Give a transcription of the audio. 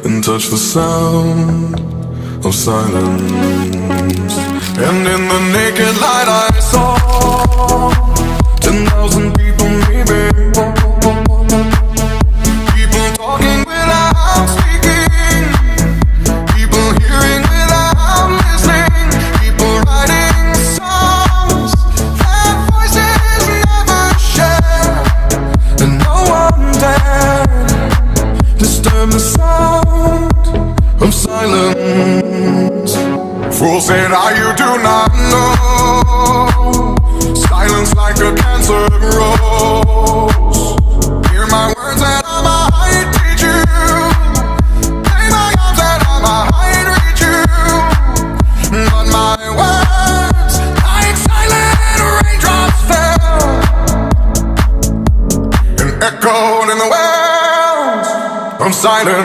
and touch the sound of silence. And in the naked light I saw 10,000 people, maybe. People talking without speaking, people hearing without listening, people writing songs that voices never share, and no one dared disturb the sound of silence. Fool said, you do not know. Silence like a cancer grows. Hear my words and I might teach you. Lay my arms and I might reach you. But my words, like silent raindrops, fell and echoed in the wells of silence.